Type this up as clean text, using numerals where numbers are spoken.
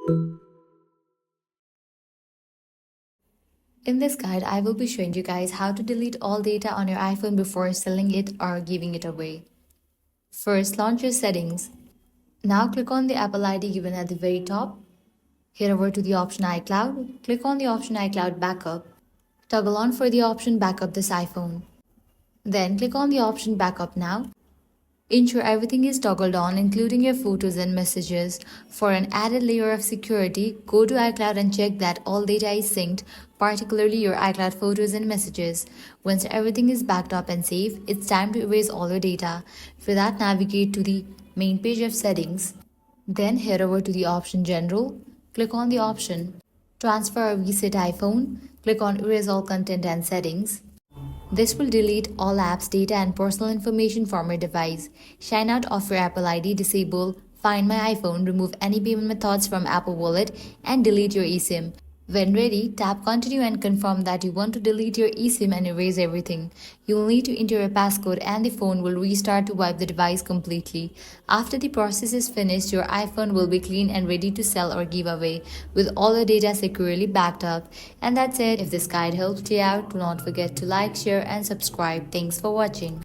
In this guide, I will be showing you guys how to delete all data on your iPhone before selling it or giving it away. First, launch your settings. Now click on the Apple ID given at the very top. Head over to the option iCloud. Click on the option iCloud Backup. Toggle on for the option Backup this iPhone. Then click on the option Backup Now. Ensure everything is toggled on, including your photos and messages. For an added layer of security, go to iCloud and check that all data is synced, particularly your iCloud photos and messages. Once everything is backed up and safe, it's time to erase all your data. For that, navigate to the main page of settings. Then head over to the option General. Click on the option Transfer or Reset iPhone. Click on Erase all content and settings. This will delete all apps, data, and personal information from your device. Sign out of your Apple ID, disable Find My iPhone, remove any payment methods from Apple Wallet, and delete your eSIM. When ready, tap Continue and confirm that you want to delete your eSIM and erase everything. You will need to enter a passcode and the phone will restart to wipe the device completely. After the process is finished, your iPhone will be clean and ready to sell or give away with all the data securely backed up. And that's it. If this guide helped you out, do not forget to like, share, and subscribe. Thanks for watching.